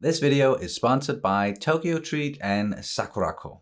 This video is sponsored by Tokyo Treat and Sakurako.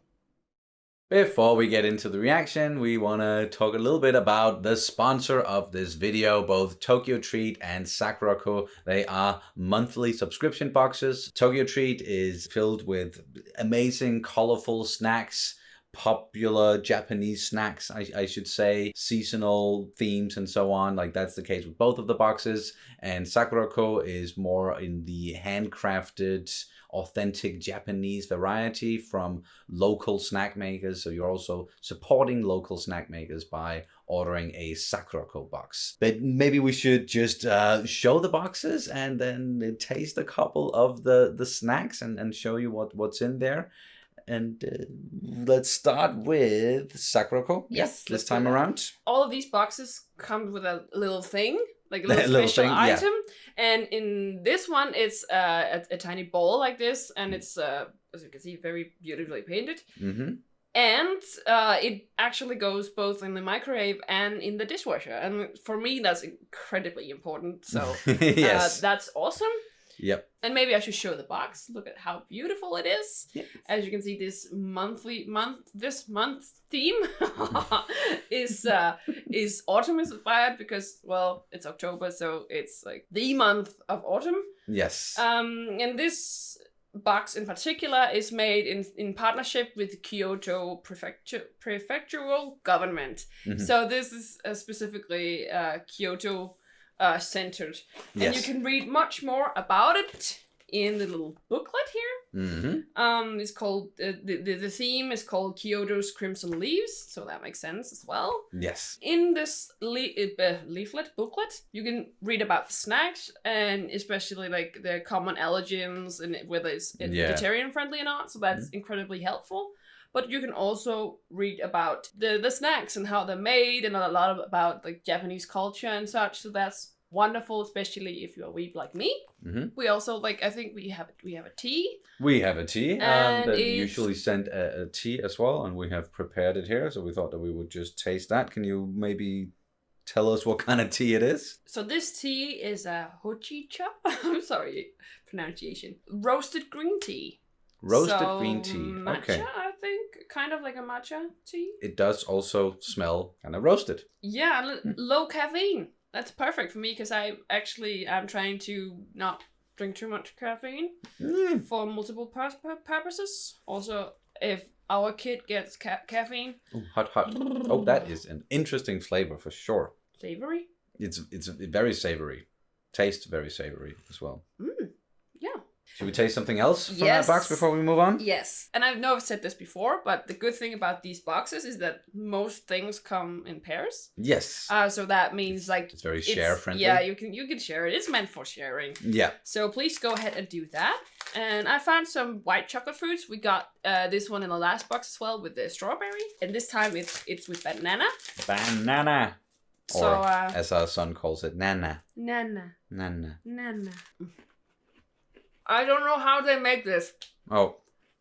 Before we get into the reaction, we want to talk a little bit about the sponsor of this video, both Tokyo Treat and Sakurako. They are monthly subscription boxes. Tokyo Treat is filled with amazing, colorful snacks, popular Japanese snacks, I should say, seasonal themes and so on. Like that's the case with both of the boxes. And Sakurako is more in the handcrafted, authentic Japanese variety from local snack makers. So you're also supporting local snack makers by ordering a Sakurako box. But maybe we should just show the boxes and then taste a couple of the snacks and show you what's in there. And let's start with Sakurako. Yes, this time around. All of these boxes come with a little thing, like a little special thing, item. Yeah. And in this one, it's a tiny bowl like this, and it's as you can see, very beautifully painted. Mm-hmm. And it actually goes both in the microwave and in the dishwasher. And for me, that's incredibly important. So yes. That's awesome. Yep. And maybe I should show the box. Look at how beautiful it is. Yes. As you can see, this month theme is autumn inspired because, well, it's October, so it's like the month of autumn. Yes. And this box in particular is made in partnership with the Kyoto prefectural government. Mm-hmm. So this is specifically Kyoto centered. Yes. And you can read much more about it in the little booklet here. Mm-hmm. It's called the theme is called Kyoto's Crimson Leaves, so that makes sense as well. Yes. In this leaflet booklet, you can read about the snacks and especially like the common allergens and whether it's vegetarian friendly or not. So that's incredibly helpful. But you can also read about the snacks and how they're made and a lot about like Japanese culture and such. So that's wonderful, especially if you're a weeb like me. Mm-hmm. We also I think we have a tea. We have a tea that usually send a tea as well, and we have prepared it here. So we thought that we would just taste that. Can you maybe tell us what kind of tea it is? So this tea is a hojicha. I'm sorry, pronunciation. Roasted green tea. Roasted green tea. Matcha, okay. I think, kind of like a matcha tea. It does also smell kind of roasted. Yeah, low caffeine. That's perfect for me because I'm trying to not drink too much caffeine for multiple purposes. Also, if our kid gets caffeine. Ooh, hot. Oh, that is an interesting flavor for sure. Savory? It's very savory. Tastes very savory as well. Yeah. Should we taste something else from that box before we move on? Yes. And I've never said this before, but the good thing about these boxes is that most things come in pairs. Yes. So that means like it's very share friendly. Yeah, you can share it. It's meant for sharing. Yeah. So please go ahead and do that. And I found some white chocolate fruits. We got this one in the last box as well with the strawberry. And this time it's with banana. Banana. So or as our son calls it, nana. Nana. Nana. Nana. I don't know how they make this. Oh.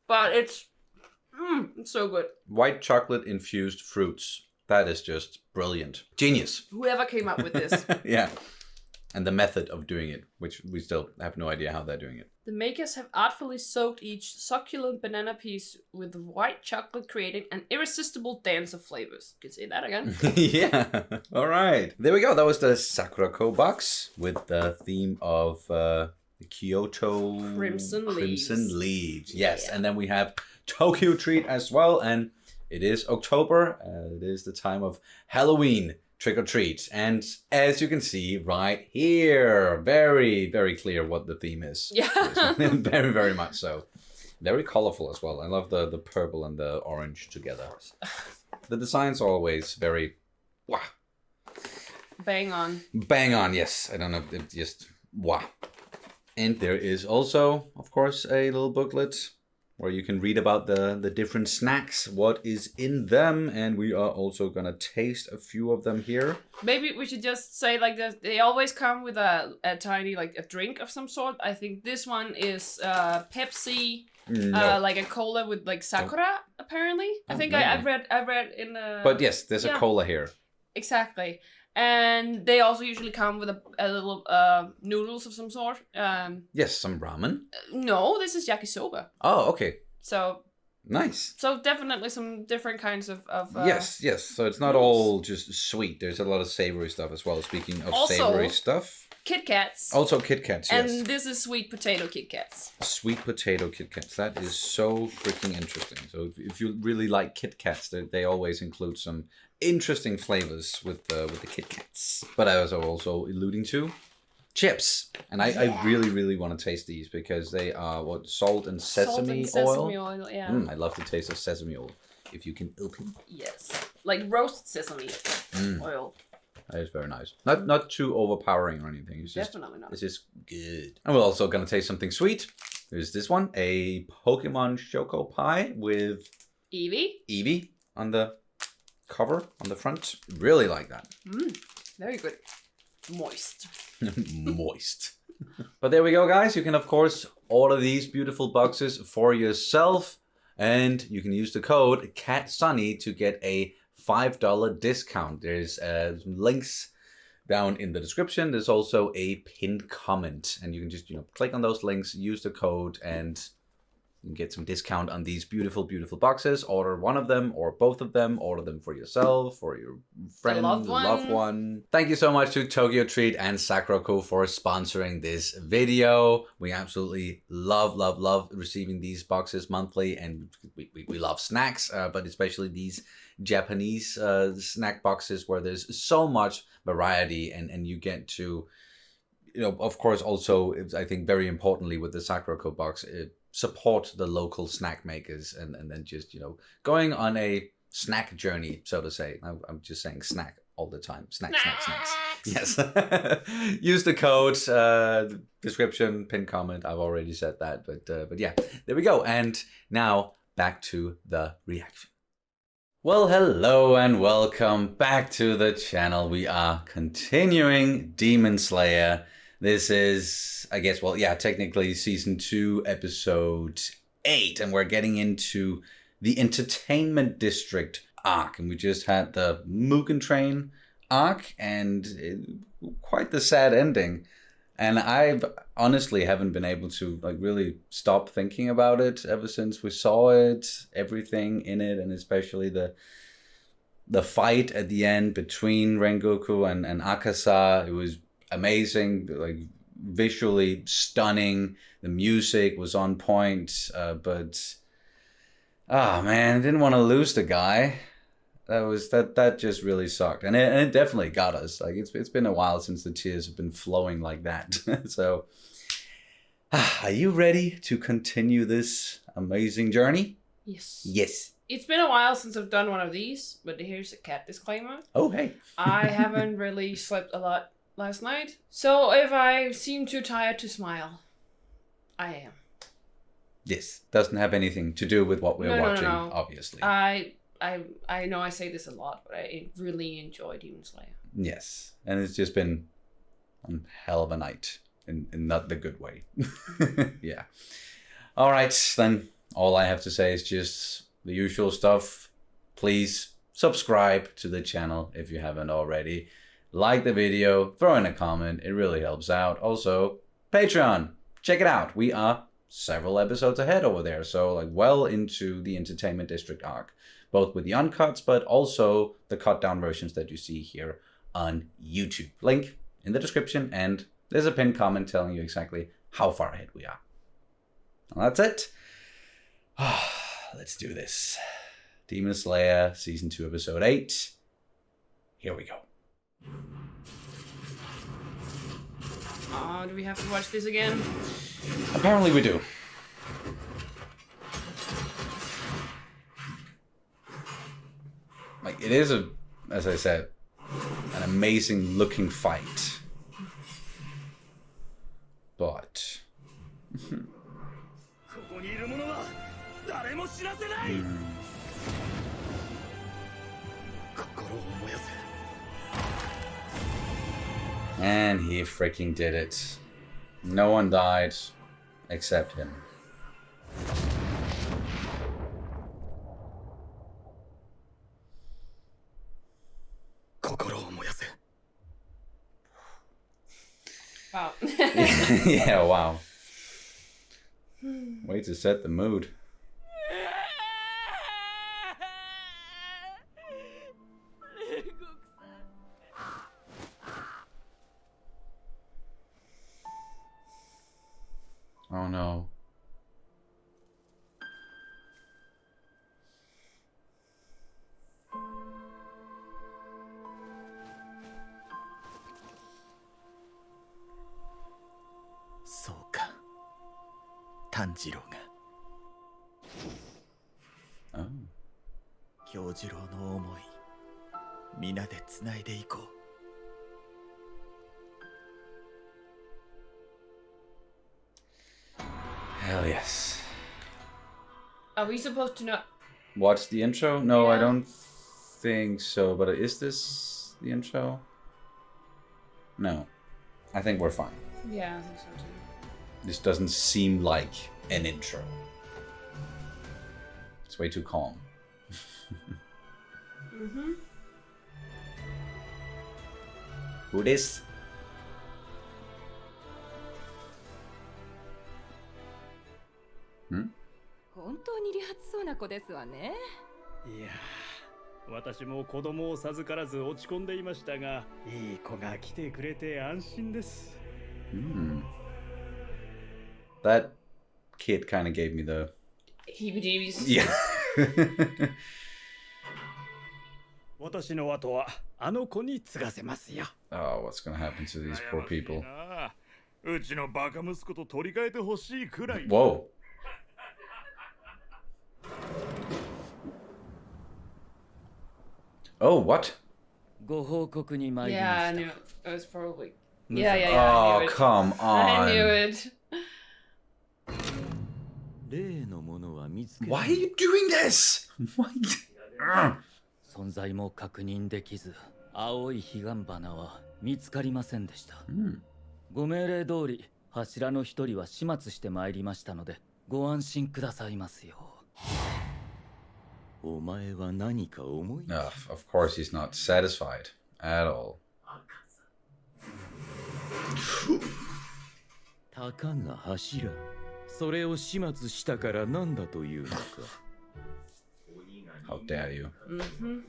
But it's so good. White chocolate infused fruits. That is just brilliant. Genius. Whoever came up with this. Yeah. And the method of doing it, which we still have no idea how they're doing it. The makers have artfully soaked each succulent banana piece with white chocolate, creating an irresistible dance of flavors. You can say that again. Yeah. All right. There we go. That was the Sakurako box with the theme of the Kyoto Crimson Leaves. Yes. Yeah. And then we have Tokyo Treat as well. And it is October. It is the time of Halloween. Trick or treat. And as you can see right here, very, very clear what the theme is. Yeah. Very, very much so. Very colorful as well. I love the purple and the orange together. The design's always very wow. Bang on. Bang on, yes. I don't know, it just wow. And there is also, of course, a little booklet where you can read about the different snacks, what is in them, and we are also gonna taste a few of them here. Maybe we should just say like this, they always come with a tiny like a drink of some sort. I think this one is Pepsi, like a cola with like sakura apparently. I think I've read in the. But yes, there's a cola here. Exactly. And they also usually come with a little noodles of some sort. Yes, some ramen. No, this is yakisoba. Oh, okay. So nice. So definitely some different kinds of yes. So it's not noodles. all just sweet. There's a lot of savory stuff as well. Speaking of Also, savory stuff. Kit Kats. Also Kit Kats, yes. And this is sweet potato Kit Kats. Sweet potato Kit Kats. That is so freaking interesting. So if you really like Kit Kats, they always include some interesting flavors with the Kit Kats. But I was also alluding to chips. And I really want to taste these because they are salt and sesame oil. Yeah. I love the taste of sesame oil. If you can open. Yes. Like roast sesame oil. That is very nice. Not too overpowering or anything. It's just, definitely not. It's just good. And we're also going to taste something sweet. There's this one. A Pokemon Choco Pie with Eevee on the cover, on the front. Really like that. Very good. Moist. Moist. But there we go, guys. You can, of course, order these beautiful boxes for yourself. And you can use the code CATSUNNY to get a $5 discount. There's links down in the description. There's also a pinned comment. And you can just, click on those links, use the code, and you can get some discount on these beautiful, beautiful boxes. Order one of them or both of them. Order them for yourself or your friend, loved one. Thank you so much to Tokyo Treat and Sakuraco for sponsoring this video. We absolutely love receiving these boxes monthly. And we love snacks, but especially these Japanese snack boxes where there's so much variety and you get to, of course, also, I think very importantly with the Sakuraco box, support the local snack makers and then just, going on a snack journey, so to say. I'm just saying snack all the time. Snacks. Yes. Use the code, description, pin comment. I've already said that, but yeah, there we go. And now back to the reaction. Well, hello and welcome back to the channel. We are continuing Demon Slayer. This is, I guess, technically season 2, episode 8, and we're getting into the Entertainment District arc. And we just had the Mugen Train arc, and quite the sad ending. And I honestly haven't been able to really stop thinking about it ever since we saw it, everything in it, and especially the fight at the end between Rengoku and Akaza. It was amazing, visually stunning. The music was on point, but man, I didn't want to lose the guy. That just really sucked, and it definitely got us. It's been a while since the tears have been flowing like that. So, are you ready to continue this amazing journey? Yes. It's been a while since I've done one of these, but here's a cat disclaimer. Oh, hey. I haven't really slept a lot last night, so if I seem too tired to smile, I am. Yes, doesn't have anything to do with what we're watching, no. Obviously. I know I say this a lot, but I really enjoy Demon Slayer. Yes, and it's just been a hell of a night, in not the good way. Yeah. All right, then all I have to say is just the usual stuff. Please subscribe to the channel if you haven't already. Like the video, throw in a comment, it really helps out. Also, Patreon, check it out. We are several episodes ahead over there, so well into the Entertainment District arc, both with the uncuts, but also the cut down versions that you see here on YouTube. Link in the description, and there's a pinned comment telling you exactly how far ahead we are. Well, that's it. Let's do this. Demon Slayer, Season 2, Episode 8. Here we go. Do we have to watch this again? Apparently we do. It is, as I said, an amazing looking fight. But... And he freaking did it. No one died except him. Yeah, wow. Way to set the mood. Oh no. Oh. 京次郎の思い、皆でつないでいこう。 Hell yes. Are we supposed to know? Watch the intro? No, I Yeah. don't think so. But is this the intro? No. I think we're fine. Yeah, I think so too. This doesn't seem like an intro. It's way too calm. Mm-hmm. Who this? Hmm? 本当に理髪そうな子ですわね。いやー、私も子供を授からず落ち込んでいましたが、いい子が来てくれて安心です。Hmm. That kid kind of gave me the... Heebie-jeebies. Yeah. 私の後はあの子に継がせますよ。Oh, what's gonna happen to these poor people? うちのバカ息子と取り替えてほしいくらい。 Whoa. Oh, what? ご報告に参り Yeah, ま I し knew た。 it. It was probably. Yeah, yeah, yeah. I Oh, knew it. come I knew on. it. 例のものは見つけ Why are you doing this? Why? Ugh. 存在も確認できず、青い彼岸花は見つかりませんでした。 Hmm. ご命令通り、柱の一人は始末して参りましたので、ご安心くださいますよ。お前は何か思い Of course he's not satisfied at all. たかが柱、それを始末したからなんだというのか。 How dare you? Mm-hmm.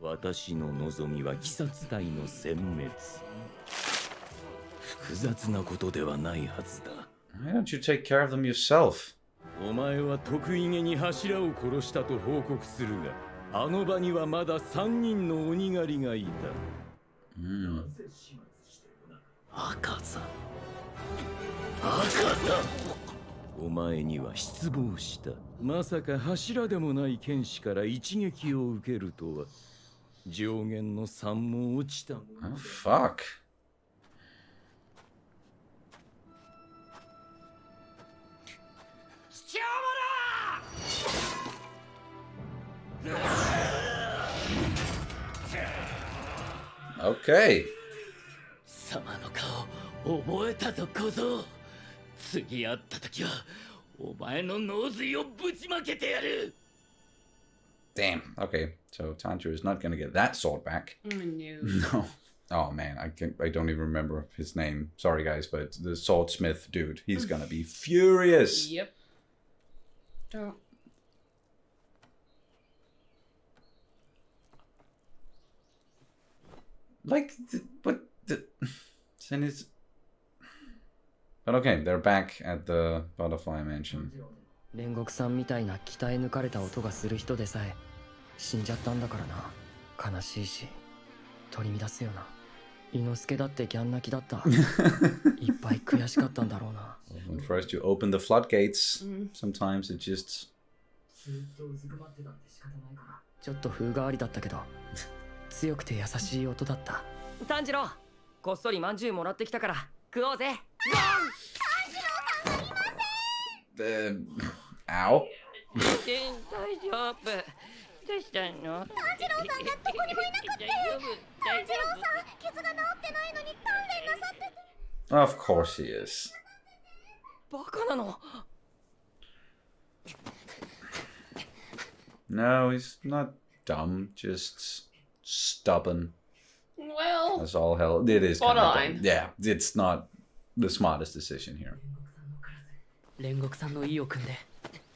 私の望みは鬼殺隊の殲滅。複雑なことではないはずだ。 Why don't you take care of them yourself? お前は得意げに柱を殺したと報告するが、あの場にはまだ3人の鬼狩りがいた。 Hmm. 赤座。お前には失望した。まさか柱でもない剣士から一撃を受けるとは。上限の3も落ちた。 Oh, fuck. Okay. 様の顔、覚えたぞ小僧。次会った時は、お前の脳髄をぶちまけてやる。 Damn. Okay. So Tanjiro is not gonna get that sword back. I knew. No. Oh man, I don't even remember his name. Sorry guys, but the swordsmith dude, he's gonna be furious. Yep. Don't. Like, then it's... But okay, they're back at the Butterfly Mansion. 煉獄さんみたいな鍛え抜かれた音がする人でさえ死んじゃったんだからな。悲しいし取り乱すよな。伊之助だってギャン泣きだった。いっぱい悔しかったんだろうな。 When first you open the floodgates, sometimes it just... ちょっと風変わりだったけど強くて優しい音だった。炭治郎、こっそりまんじゅうもらってきたから食おうぜ。Ow. 大丈夫。どうしたの？炭治郎さんがどこにもいなかったよ。炭治郎さん、傷が治ってないのに鍛錬なさってて。 Of course he is. バカなの。 No, he's not dumb, just stubborn. Well, That's all hell. It is kind of borderline. dumb. Yeah, it's not the smartest decision here. 煉獄さんの意を組んで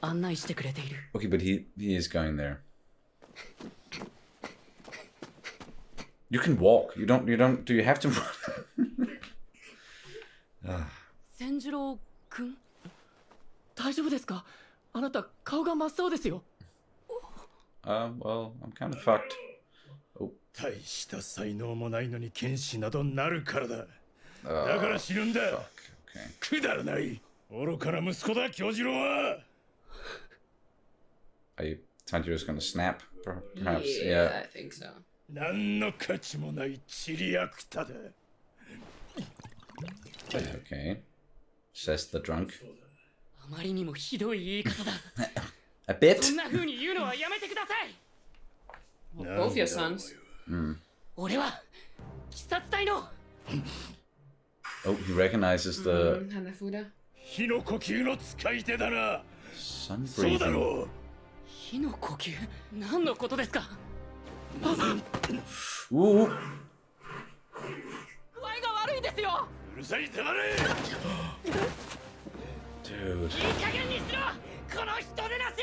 案内してくれている。 Okay, but he is going there. You can walk. You don't. Do you have to run? 千次郎くん。大丈夫ですか？あなた顔が真っ青ですよ。Well, I'm kind of fucked. 大した才能もないのに剣士などなるからだ。だから死ぬんだ。 Okay. くだらない。愚かな息子だ、京次郎は。Tanjiro's gonna snap, perhaps. Yeah, Yeah. I think so. 何の価値もないチリアクタだ。Okay. Says the drunk. あまりにもひどい言い方だ。 A bit. そんな風に言うのはやめてください。 Well, both your sons. 俺は鬼殺隊の Oh, he recognizes the Hanafuda. 火の呼吸の使い手だな。 sun そうだ breathing. ろう。火の呼吸。何のことですか？ Ooh. 具合が悪いんですよ。うるさい黙れ。 Dude. いい加減にしろ。この人でなし。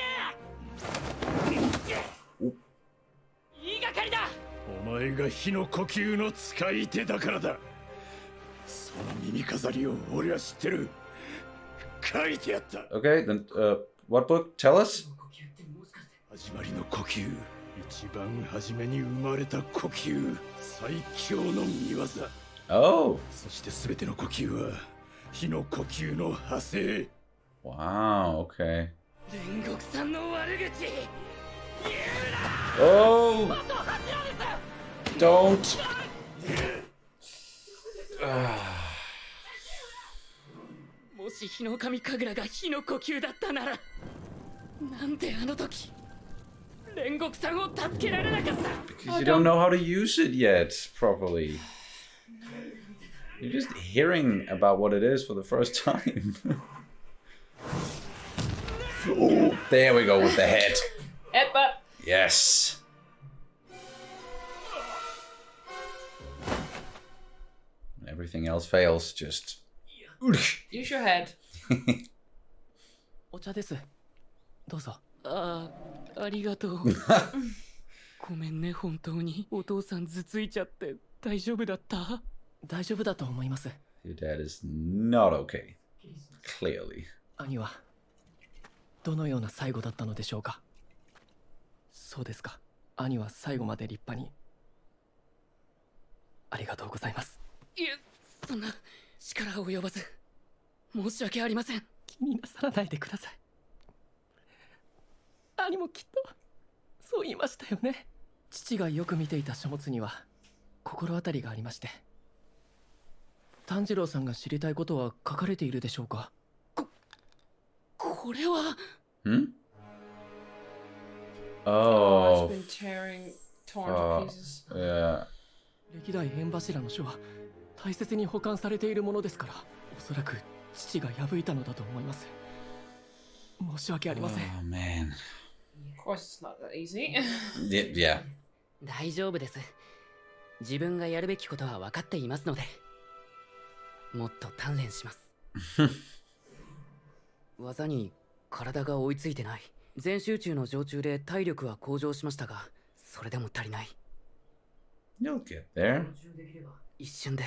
言いがかりだ。お前が火の呼吸の使い手だからだ。その耳飾りを俺は知ってる。書いてあった。 Okay, then what book? Tell us. 始まりの呼吸。一番初めに生まれた呼吸。最強の見業。 Oh. そして全ての呼吸は火の呼吸の派生。 Wow. Okay. 煉獄さんの悪口。 Oh. Don't. もし日の神神楽が火の呼吸だったなら、なんであの時煉獄さんを助けられなかった。 Because you don't know how to use it yet properly. You're just hearing about what it is for the first time. Oh, there we go with the head. Headbutt. Yes. Everything else fails. Just. Use your head. お茶です。どうぞ。ありがとう。ごめんね、本当に。お父さん頭ついちゃって大丈夫だった？大丈夫だと思います。 Your dad is not okay. Clearly. 兄はどのような最後だったのでしょうか。そうですか。兄は最後まで立派に。ありがとうございます。いえ、そんな力及ばず申し訳ありません。気になさらないでください。兄もきっとそう言いましたよね。父がよく見ていた書物には心当たりがありまして。炭治郎さんが知りたいことは書かれているでしょうか。これは Hmm? Oh, Oh. it's been torn to pieces. Yeah. 歴代縁柱の書は大切に保管されているものですから、おそらく父が破いたのだと思います。申し訳ありません。 Oh man. Of course, it's not that easy. Yeah. 大丈夫です。自分がやるべきことは分かっていますので、もっと鍛錬します。技に体が追いついてない。全集中の常駐で体力は向上しましたが、それでも足りない。 You'll get there. 一瞬で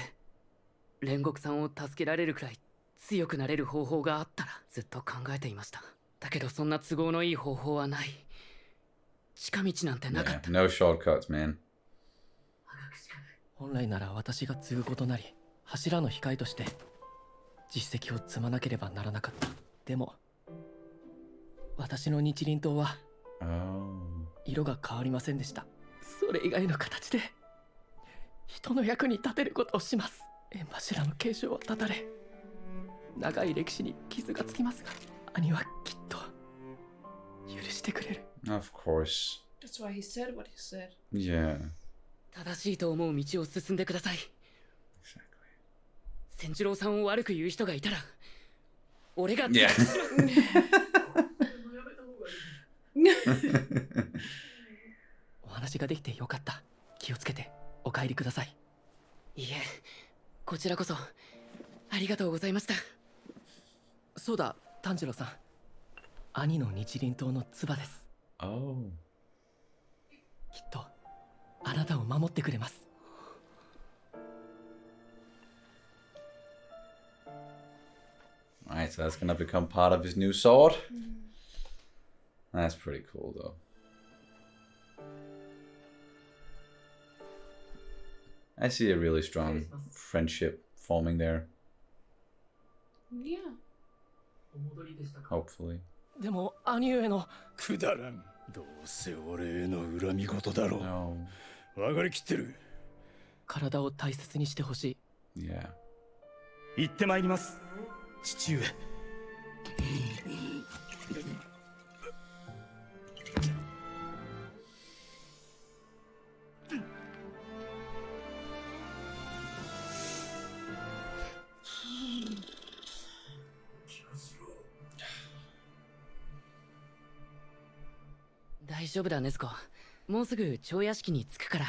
煉獄さんを助けられるくらい強くなれる方法があったらずっと考えていました。だけどそんな都合のいい方法はない。近道なんてなかっ Yeah. た。 No shortcuts, man. 本来なら私が継ぐことなり、柱の控えとして実績を積まなければならなかった。でも私の日輪刀は Oh. 色が変わりませんでした。それ以外の形で人の役に立てることをします。縁柱の継承は断たれ、長い歴史に傷がつきますが、兄はきっと許してくれる。 Of course. That's why he said what he said. Yeah. 正しいと思う道を進んでください。 Exactly. 千次郎さんを悪く言う人がいたら俺が Yeah. お話ができてよかった。気をつけて。お帰りください。いえ、こちらこそありがとうございました。そうだ、炭治郎さん、兄の日輪刀の唾です。Oh. きっとあなたを守ってくれます。Alright, so that's gonna become part of his new sword. That's pretty cool, though. I see a really strong friendship forming there. Yeah. Hopefully. でも兄上のくだらん。どうせ俺への恨み事だろう。No. 分かりきってる。体を大切にしてほしい。Yeah. 行ってまいります、父上。大丈夫だ、禰豆子。もうすぐ蝶屋敷に着くから。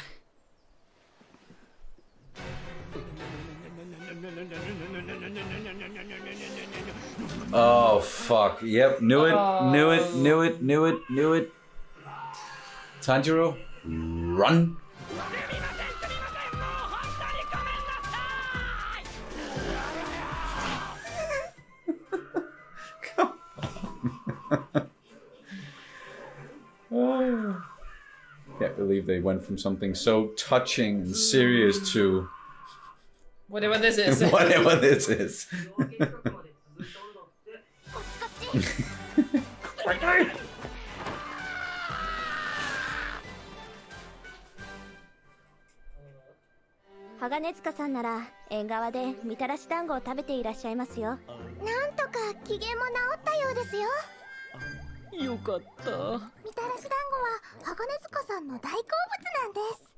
Oh, fuck. Yep, knew it, knew it, knew it, knew it, knew it. Tanjiro, run. Come on. Oh. Can't believe they went from something so touching and serious to Whatever this is. whatever this is. 鋼塚さんなら縁側でみたらし団子を食べていらっしゃいますよ。なんとか機嫌も治ったようですよ。よかった。みたらし団子は鋼塚さんの大好物なんです。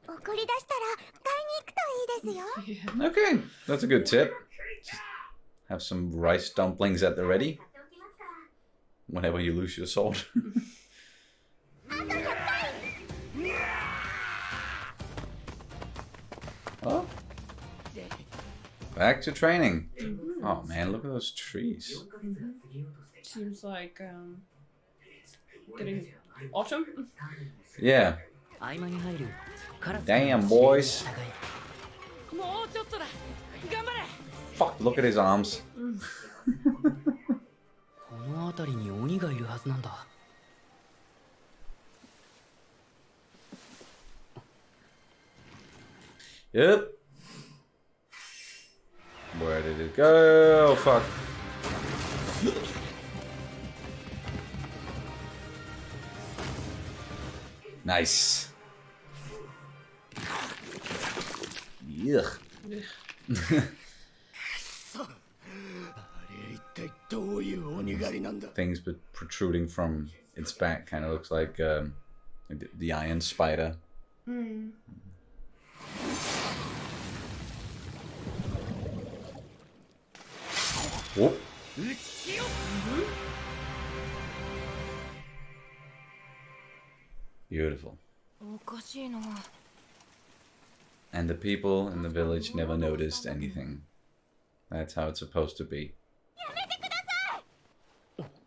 送り出したら買いに行くといいですよ。Okay, that's a good tip. Just have some rice dumplings at the ready whenever you lose your sword. Oh. Back to training. Oh man, look at those trees. Seems like getting autumn. Yeah. 合間に入るカラス。 Damn, boys. もうちょっとだ。頑張れ。 Fuck, look at his arms. この辺りに鬼がいるはずなんだ。Yep. Where did it go? Oh, fuck. Nice. Yuck. あれ一体どういう鬼狩りなんだ。 Things but protruding from its back kind of looks like the iron spider. Whoop. Beautiful. おかしいな。 And the people in the village never noticed anything. That's how it's supposed to be.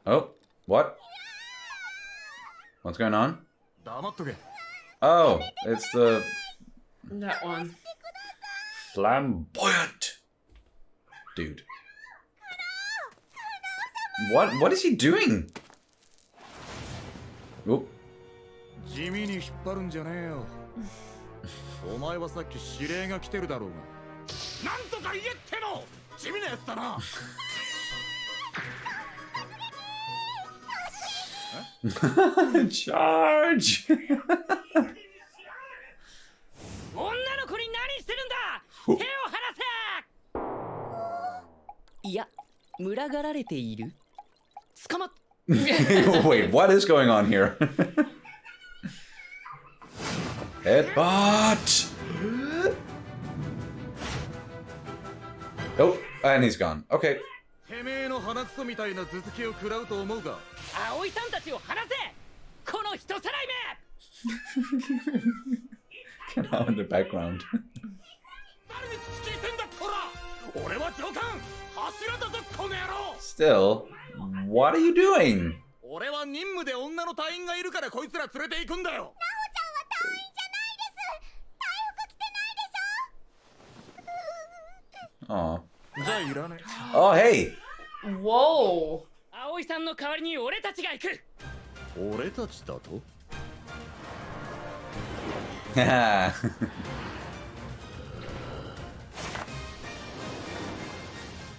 Oh, what? What's going on? 黙っとけ。 Oh, it's the That one. flamboyant dude. What is he doing? Oh, 地味に引っ張るんじゃねえよ。お前はさっき指令が来てるだろうが。なんとか言えっての。地味なやつだな。charge! 女の子に何してるんだ。手を離せ。いや、群がられている。捕まっ。Wait, what is going on here? Headbutt! Oh, and he's gone. Okay. てめえの鼻くそみたいな頭突きを食らうと思うか。葵さんたちを離せ。この人さらい walking out in the background. Still, what are you doing? 俺は任務で女の隊員がいるからこいつら連れて行くんだよ。 Oh. じゃあいらね Oh, hey. Whoa. 葵さんの代わりに俺たちが行く。え。俺たちだと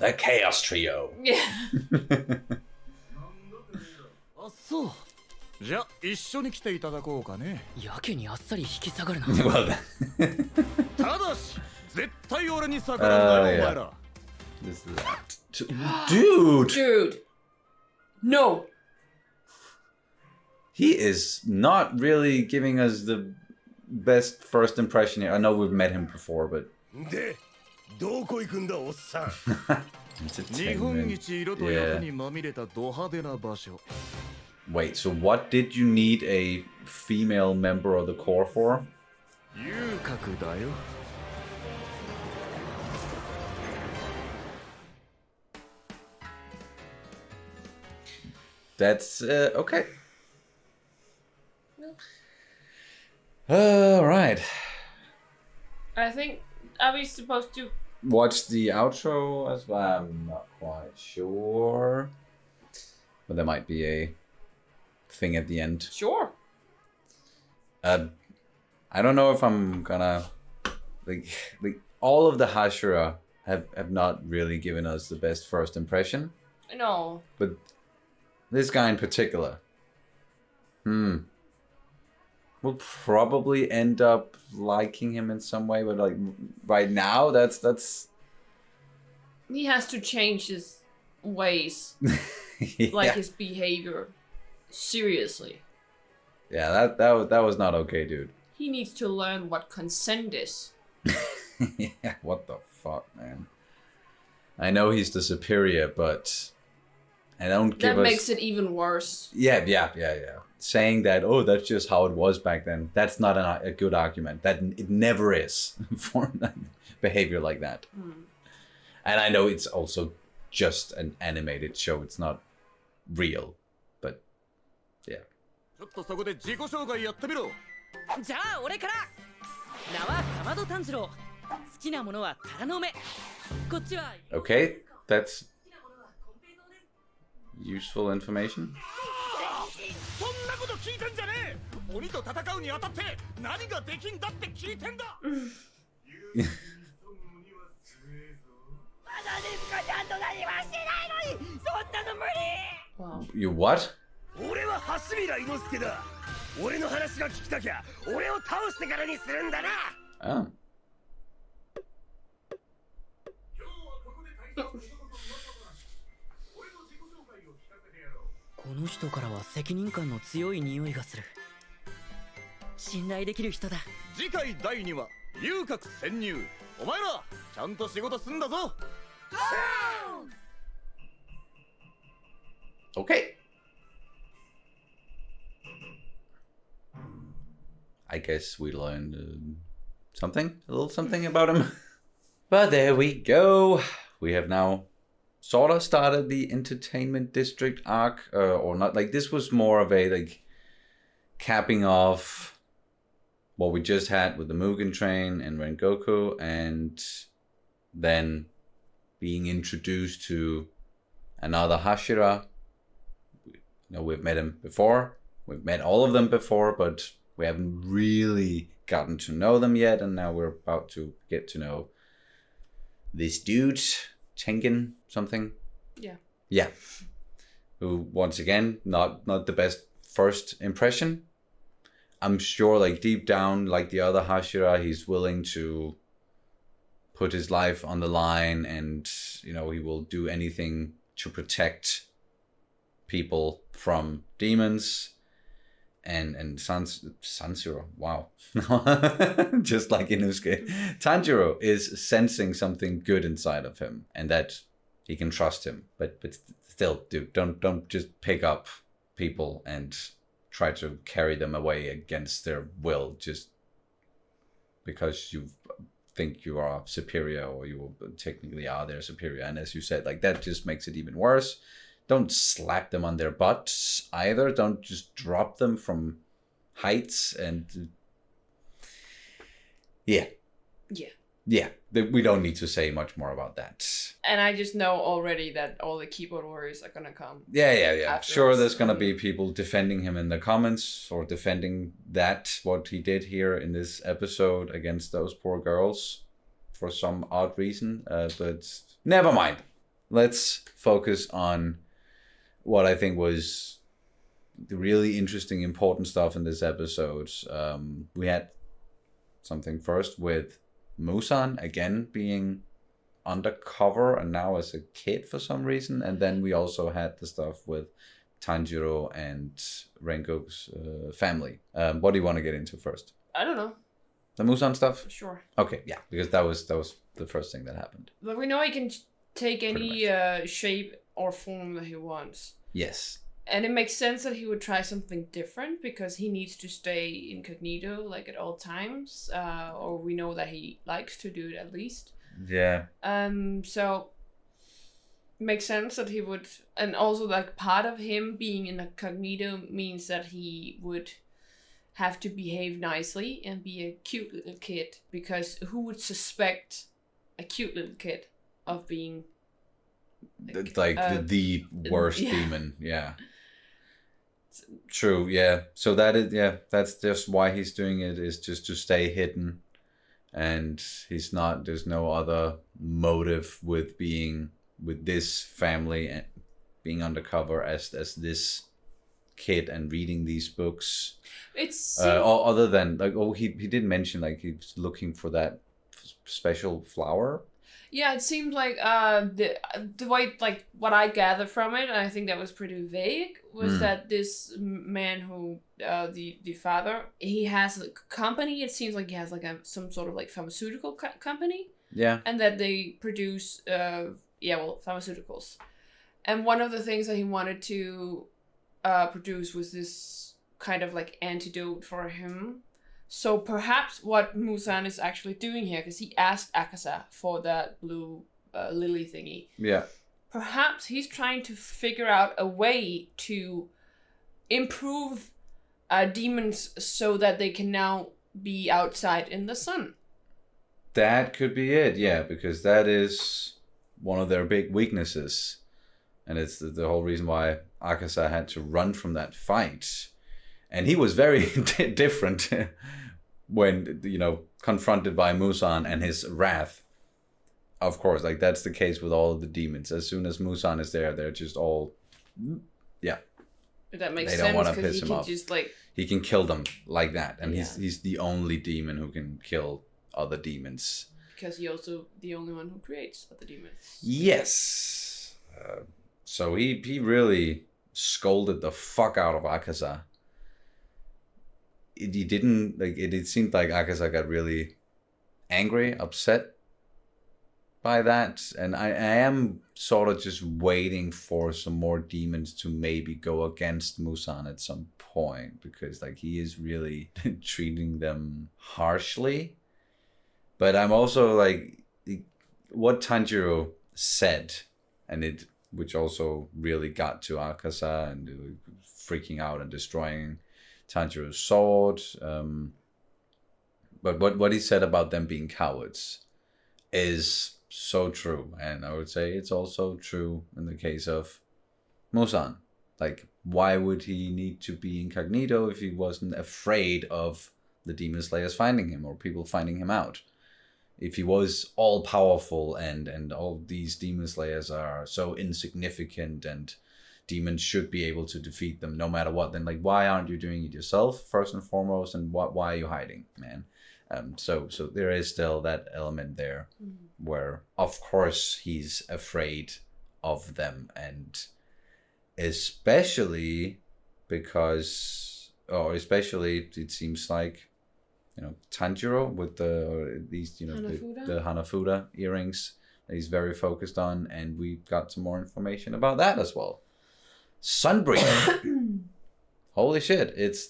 The Chaos Trio. Yeah. あ、そう。じゃあ一緒に来ていただこうかね。やけにあっさり引き下がるな。 Well, ただし、絶対俺に逆らうなよ、お前ら。 this is that. Dude! Dude. No. He is not really giving us the best first impression here. I know we've met him before, but で、どこ行くんだおっさん。日本一色と役にまみれたド派手な場所。 Wait, so what did you need a female member of the Corps for? 遊郭だよ。 That's okay. Alright. I think, are we supposed to? Watch the outro as well. I'm not quite sure. But there might be a thing at the end. Sure. I don't know if I'm gonna like all of the Hashira have not really given us the best first impression. No. But this guy in particular. We'll probably end up liking him in some way, but like right now that's He has to change his ways, yeah. like his behavior. Seriously. Yeah, that was not okay, dude. He needs to learn what consent is. Yeah, what the fuck, man. I know he's the superior, but I don't give That us... makes it even worse. Yeah. Saying that, oh, that's just how it was back then. That's not a good argument. That it never is for behavior like that. And I know it's also just an animated show. It's not real, but yeah. ちょっとそこで自己紹介やってみろ。じゃあ俺から。名はかまど炭治郎。好きなものはタラの芽。こっちは。 Okay, that's useful information. そんなこと聞いてんじゃねえ。鬼と戦うにあたって何ができんだって聞いてんだ。 Wow. You what? 俺は橋平伊之助だ。俺の話が聞きたきゃ、俺を倒してからにするんだな。 Oh. この人からは責任感の強い匂いがする。信頼できる人だ。次回第2話遊郭潜入。お前らちゃんと仕事すんだぞ。 Okay. I guess we learned a little something about him. But there we go. We have now sort of started the entertainment district arc, or not. Like this was more of a like capping off what we just had with the Mugen Train and Rengoku, and then being introduced to another Hashira. You know, we've met him before. We've met all of them before, but we haven't really gotten to know them yet. And now we're about to get to know this dude, Tengen something. Yeah. Yeah. Who, once again, not the best first impression. I'm sure, like, deep down, like the other Hashira, he's willing to put his life on the line, and, you know, he will do anything to protect people from demons. And Sanshiro, wow. Just like Inosuke. Tanjiro is sensing something good inside of him, and that he can trust him. But still, dude, don't just pick up people and try to carry them away against their will. Just because you think you are superior, or you technically are their superior. And as you said, like, that just makes it even worse. Don't slap them on their butts either. Don't just drop them from heights. And yeah, we don't need to say much more about that. And I just know already that all the keyboard warriors are gonna come. Yeah. Sure, there's gonna be people defending him in the comments, or defending what he did here in this episode against those poor girls for some odd reason. But never mind. Let's focus on what I think was the really interesting, important stuff in this episode. We had something first with Muzan again being undercover, and now as a kid for some reason. And then we also had the stuff with Tanjiro and Rengoku's family. What do you want to get into first? I don't know. The Muzan stuff? Sure. Okay, yeah, because that was the first thing that happened. But we know he can take any shape or form that he wants. Yes. And it makes sense that he would try something different, because he needs to stay incognito, like, at all times. Or we know that he likes to do it, at least. Yeah. So it makes sense that he would, and also, like, part of him being incognito means that he would have to behave nicely and be a cute little kid, because who would suspect a cute little kid of being the worst demon? Yeah. True, yeah. So that's just why he's doing it, is just to stay hidden. And there's no other motive with being with this family and being undercover as this kid and reading these books. It's other than, like, he did mention, like, he's looking for that special flower. Yeah, it seemed like the way, like, what I gathered from it, and I think that was pretty vague, was that this man who, the father, he has a company. It seems like he has, like, some sort of, like, pharmaceutical company. Yeah. And that they produce, pharmaceuticals. And one of the things that he wanted to produce was this kind of, like, antidote for him. So perhaps what Muzan is actually doing here, because he asked Akaza for that blue lily thingy. Yeah. Perhaps he's trying to figure out a way to improve demons so that they can now be outside in the sun. That could be it, yeah, because that is one of their big weaknesses. And it's the whole reason why Akaza had to run from that fight. And he was very different when, confronted by Muzan and his wrath. Of course, like, that's the case with all of the demons. As soon as Muzan is there, they're just all, yeah. But that makes sense, they don't want to piss him off. Just, like, he can kill them like that. And he's the only demon who can kill other demons. Because he's also the only one who creates other demons. Yes. So he really scolded the fuck out of Akaza. It seemed like Akaza got really angry, upset by that. And I am sort of just waiting for some more demons to maybe go against Muzan at some point, because, like, he is really treating them harshly. But I'm also, like, what Tanjiro said, and which also really got to Akaza, and freaking out and destroying Tanjiro's sword. But what he said about them being cowards is so true. And I would say it's also true in the case of Muzan. Like, why would he need to be incognito if he wasn't afraid of the Demon Slayers finding him or people finding him out? If he was all powerful and all these Demon Slayers are so insignificant and demons should be able to defeat them no matter what, then, like, why aren't you doing it yourself first and foremost, and why are you hiding, man? So there is still that element there where, of course, he's afraid of them, and especially because, especially it seems like, Tanjiro with these, the Hanafuda earrings that he's very focused on, and we got some more information about that as well. Sunbreeze. Holy shit! It's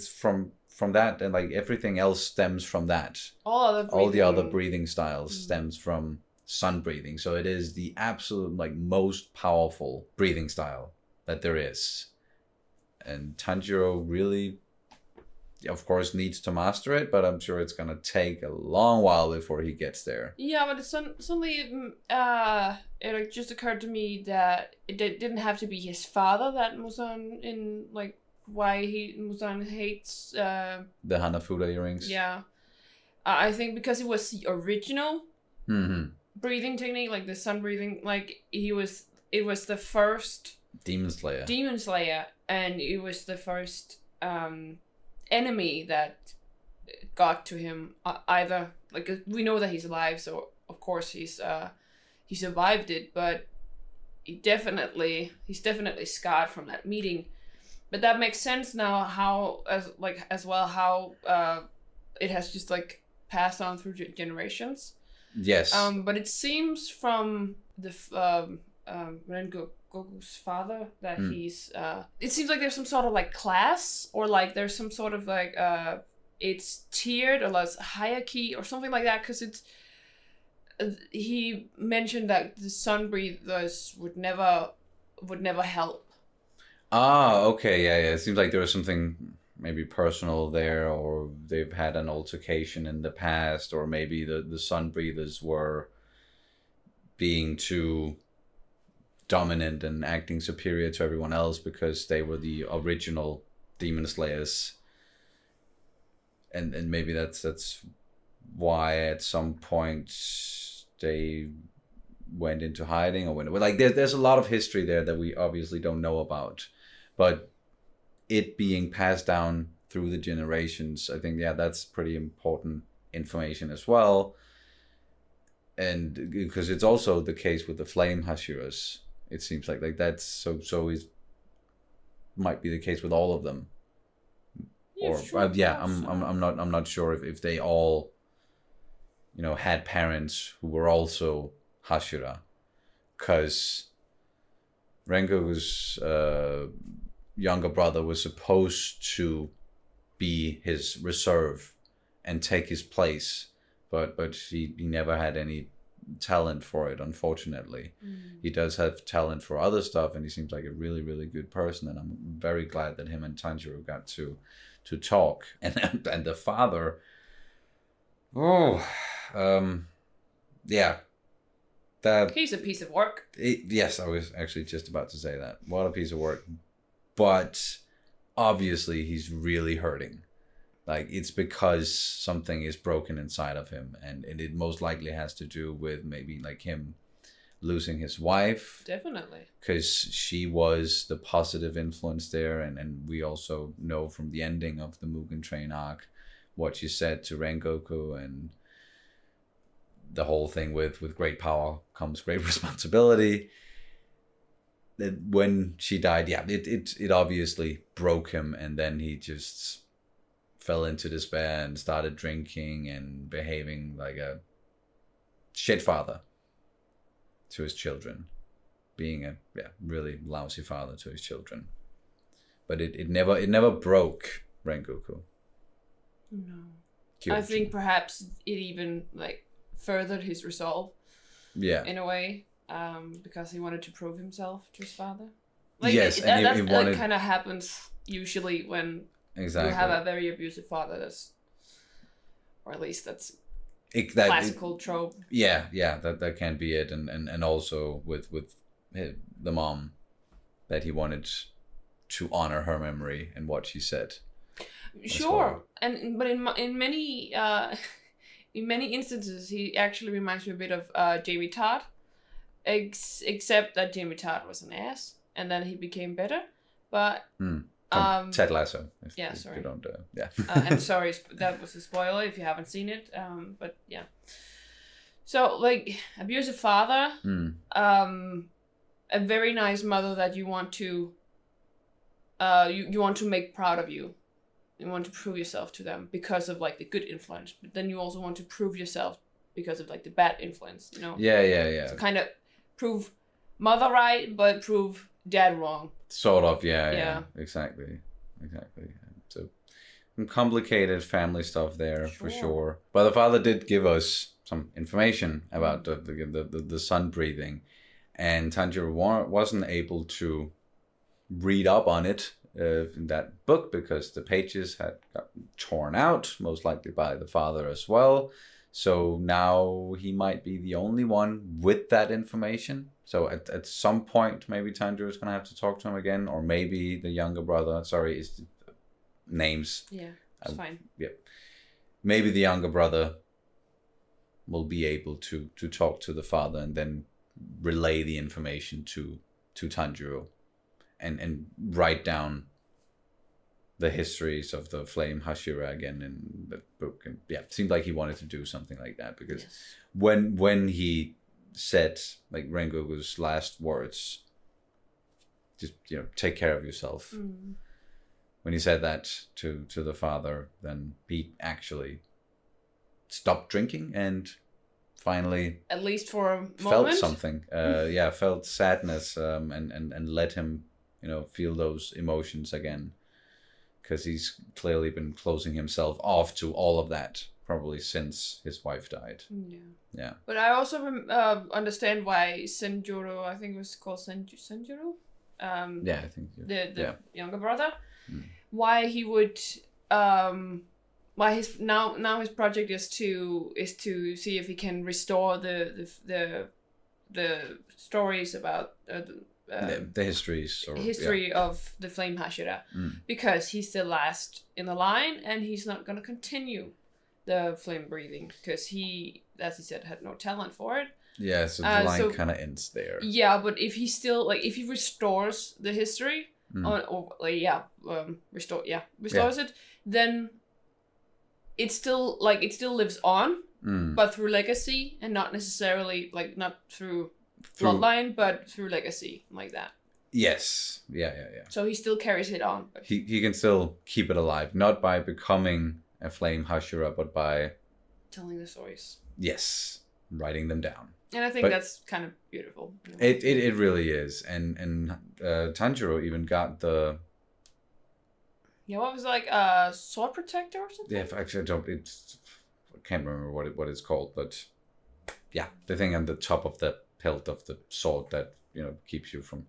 from from that, and like everything else stems from that. All the other breathing styles stems from sun breathing. So it is the absolute like most powerful breathing style that there is. And Tanjiro really, of course, needs to master it, but I'm sure it's gonna take a long while before he gets there. Yeah, but suddenly it just occurred to me that it didn't have to be his father that Muzan in like why Muzan hates the Hanafuda earrings. Yeah, I think because it was the original breathing technique, like the sun breathing, like it was the first Demon Slayer, and it was the first enemy that got to him. Either like we know that he's alive, so of course he survived it, but he's definitely scarred from that meeting. But that makes sense now how it has just like passed on through generations. Yes. But it seems from the Rengoku's father that he's it seems like there's some sort of like class, or like there's some sort of like it's tiered or like hierarchy or something like that, because it's he mentioned that the sun breathers would never help. Ah, okay, yeah. It seems like there was something maybe personal there, or they've had an altercation in the past, or maybe the sun breathers were being too dominant and acting superior to everyone else because they were the original demon slayers, and maybe that's why at some point they went into hiding, or went like there's a lot of history there that we obviously don't know about, but it being passed down through the generations, I think that's pretty important information as well. And because it's also the case with the flame Hashiras, it seems like that's so is might be the case with all of them. Yeah, or sure, I'm not sure if they all had parents who were also Hashira, because Rengoku's younger brother was supposed to be his reserve and take his place, but he never had any talent for it, unfortunately. He does have talent for other stuff, and he seems like a really, really good person, and I'm very glad that him and Tanjiro got to talk. And the father, that He's a piece of work. yes, I was actually just about to say that. What a piece of work. But obviously he's really hurting. Like, it's because something is broken inside of him, and it most likely has to do with maybe like him losing his wife. Definitely. Because she was the positive influence there, and we also know from the ending of the Mugen Train Arc what she said to Rengoku, and the whole thing with great power comes great responsibility. That when she died, it obviously broke him, and then he just fell into despair and started drinking and behaving like a shit father to his children, being a really lousy father to his children. But it never broke Rengoku. No. Kyoji. I think perhaps it even like furthered his resolve. Yeah. In a way, because he wanted to prove himself to his father. Like, yes, that wanted... kind of happens usually when exactly you have a very abusive father. Or at least that's classical trope. Yeah, that can be it, and also with the mom, that he wanted to honor her memory and what she said. Sure, but in many instances, he actually reminds me a bit of Jamie Todd, except that Jamie Todd was an ass, and then he became better. But Ted Lasso. Sorry. You don't, I'm sorry, that was a spoiler if you haven't seen it. But yeah. So like abusive father, a very nice mother that you want to, you want to make proud of you. You want to prove yourself to them because of like the good influence, but then you also want to prove yourself because of like the bad influence. Yeah. So kind of prove mother right, but prove dad wrong. Sort of, yeah, exactly. So complicated family stuff there for sure. But the father did give us some information about the sun breathing, and Tanjiro wasn't able to read up on it in that book because the pages had gotten torn out, most likely by the father as well. So now he might be the only one with that information. So at some point, maybe Tanjiro is going to have to talk to him again, or maybe the younger brother. Sorry, it's names. Yeah, it's fine. Yeah. Maybe the younger brother will be able to talk to the father and then relay the information to Tanjiro and write down the histories of the flame Hashira again in the book. And yeah, it seemed like he wanted to do something like that because when he said like Rengoku's last words, just take care of yourself. When he said that to the father, then he actually stopped drinking and finally, at least for a moment, felt something. Felt sadness and let him feel those emotions again, because he's clearly been closing himself off to all of that probably since his wife died. Yeah. But I also understand why Senjuro, I think it was called Senjuro. I think the younger brother, why he would why his now his project is to see if he can restore the stories about the histories of the flame Hashira, because he's the last in the line and he's not going to continue the flame breathing because he, as he said, had no talent for it. Yeah, so the line kind of ends there. Yeah, but if he still if he restores the history restores it, then it still lives on, but through legacy and not necessarily not through bloodline, but through legacy like that. Yes. Yeah. So he still carries it on. He can still keep it alive, not by becoming a flame Hashira, but by telling the stories. Yes, writing them down. And I think that's kind of beautiful. It really is, and Tanjiro even got the. Yeah, what was sword protector or something? Yeah, actually, I can't remember what it's called, but yeah, the thing on the top of the hilt of the sword that keeps you from,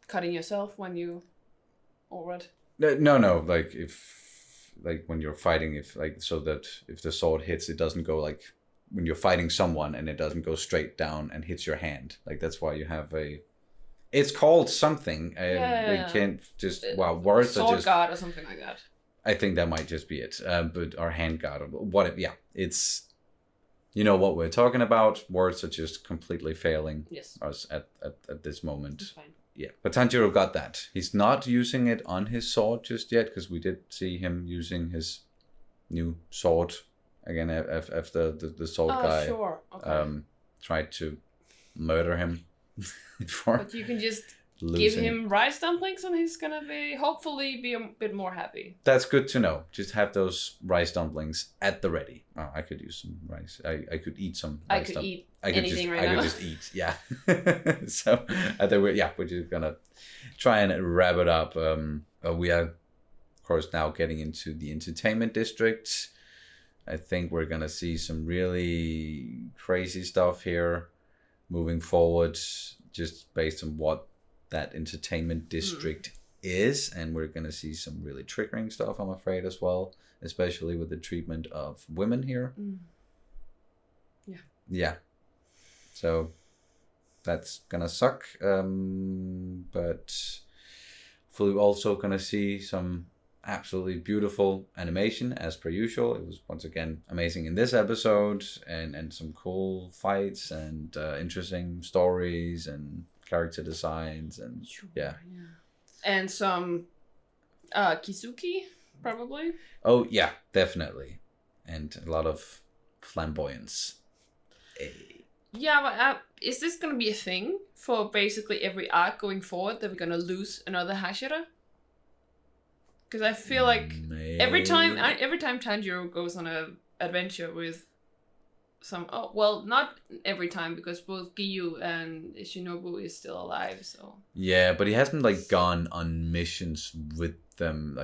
cutting yourself when you, or what? No, like when you're fighting, so that if the sword hits, it doesn't go when you're fighting someone and it doesn't go straight down and hits your hand. Like that's why you have it's called something. We can't just words sword are just guard or something like that. I think that might just be it. But our hand guard or what? Yeah, it's what we're talking about. Words are just completely failing us at this moment. It's fine. Yeah, but Tanjiro got that. He's not using it on his sword just yet because we did see him using his new sword again after the sword guy tried to murder him. But you can just give him rice dumplings and he's gonna hopefully be a bit more happy. That's good to know. Just have those rice dumplings at the ready. Oh, I could use some rice. I could eat some rice dumplings. I could just eat. Yeah. So I think we're just gonna try and wrap it up. We are, of course, now getting into the entertainment district. I think we're gonna see some really crazy stuff here moving forward, just based on what that entertainment district is, and we're gonna see some really triggering stuff, I'm afraid, as well, especially with the treatment of women here. Yeah. So that's gonna suck. But we're also gonna see some absolutely beautiful animation as per usual. It was once again amazing in this episode, and some cool fights and interesting stories and character designs and and some Kisuki probably. Oh yeah, definitely, and a lot of flamboyance. Yeah, but is this gonna be a thing for basically every arc going forward, that we're gonna lose another Hashira? Because I feel like every time Tanjiro goes on a adventure with not every time, because both Giyu and Shinobu is still alive, so. Yeah, but he hasn't like gone on missions with them.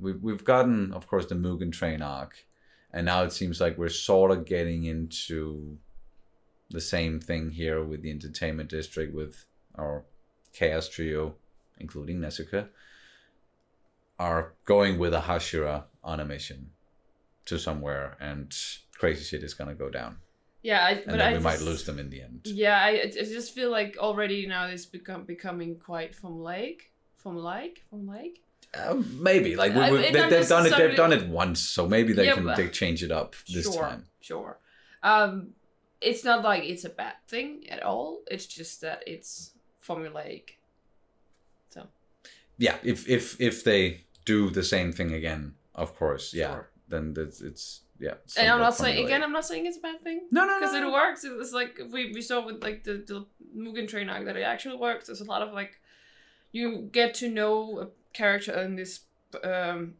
We've gotten, of course, the Mugen Train Arc, and now it seems like we're sort of getting into the same thing here with the entertainment district, with our Chaos Trio, including Nezuka, are going with a Hashira on a mission to somewhere, and crazy shit is gonna go down. Yeah, but then we might lose them in the end. Yeah, I just feel like already now it's becoming quite formulaic. Maybe like they've done it once, so maybe they change it up this time. Sure. It's not like it's a bad thing at all. It's just that it's formulaic. So. Yeah, if they do the same thing again, of course, sure. Then it's. Yeah, and I'm not saying it's a bad thing. No, because it works. It's like we saw with like the Mugen Train Arc that it actually works. There's a lot of like, you get to know a character in this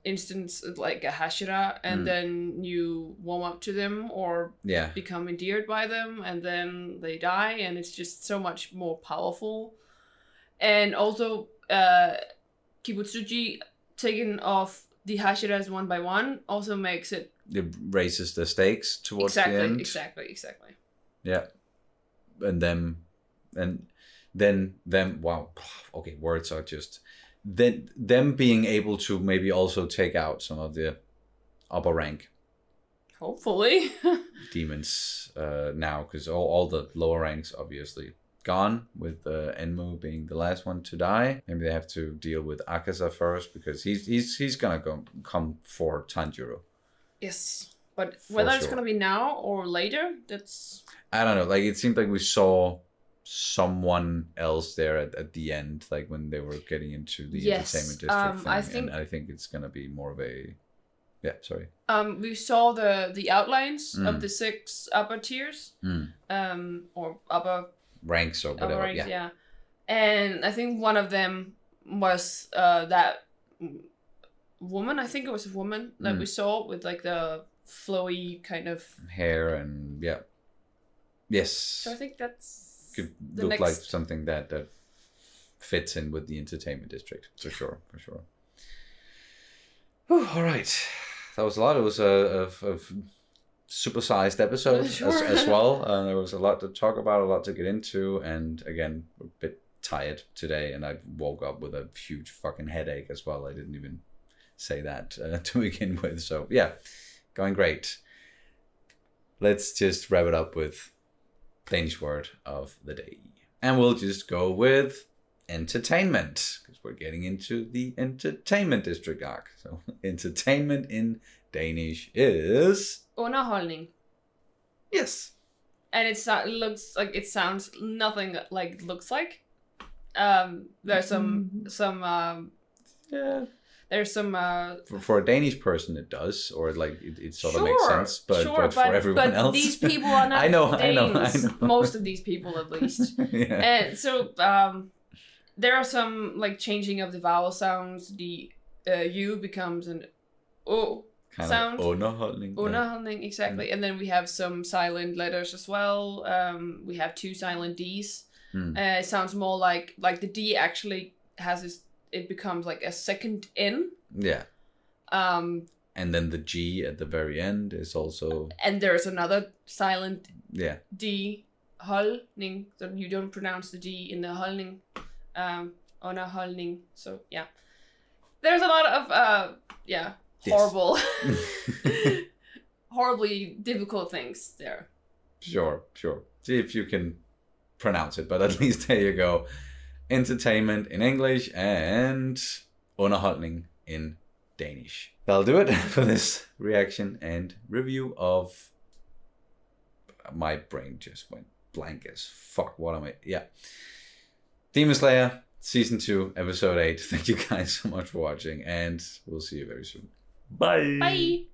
instance like a Hashira, and then you warm up to them or become endeared by them, and then they die, and it's just so much more powerful. And also, Kibutsuji taking off the Hashiras one by one also makes it. It raises the stakes towards the end. Exactly. Yeah, and then wow. Okay, words are just them being able to maybe also take out some of the upper rank. Hopefully. Demons now, because all the lower ranks obviously gone, with Enmu being the last one to die. Maybe they have to deal with Akaza first, because he's gonna come for Tanjiro. Yes, but whether it's gonna be now or later, that's... I don't know. Like, it seemed like we saw someone else there at the end, like when they were getting into the entertainment district thing. I think it's gonna be more of a... Yeah, sorry. We saw the outlines of the 6 upper tiers, or upper ranks or whatever. Ranks, yeah. And I think one of them was that woman. I think it was a woman that we saw with like the flowy kind of hair and yes. So I think that's could look like something that fits in with the entertainment district for sure. Whew, all right, that was a lot. It was a supersized episode as well. There was a lot to talk about, a lot to get into, and again, we're a bit tired today, and I woke up with a huge fucking headache as well. I didn't even say that to begin with. So yeah, going great. Let's just wrap it up with Danish word of the day, and we'll just go with entertainment, because we're getting into the entertainment district arc. So entertainment in Danish is underholdning. Yes. And it looks like, it sounds nothing like it looks like. There's some there's some for a Danish person it does, or like it sort of makes sense, but for everyone else, these people are not I know. Most of these people, at least. And so there are some like changing of the vowel sounds. The U becomes an O kind sound. Underholdning, exactly. And then we have some silent letters as well. We have 2 silent Ds. It sounds more like the D actually has this. It becomes like a second N. Yeah. And then the G at the very end is also. And there's another silent. Yeah. D. Holdning. So you don't pronounce the D in the holdning. Underholdning. So yeah. There's a lot of horrible, horribly difficult things there. Sure. See if you can pronounce it, but at least there you go. Entertainment in English and underholdning in Danish. That'll do it for this reaction and review of... My brain just went blank as fuck. What am I... Yeah. Demon Slayer, Season 2, Episode 8. Thank you guys so much for watching, and we'll see you very soon. Bye! Bye!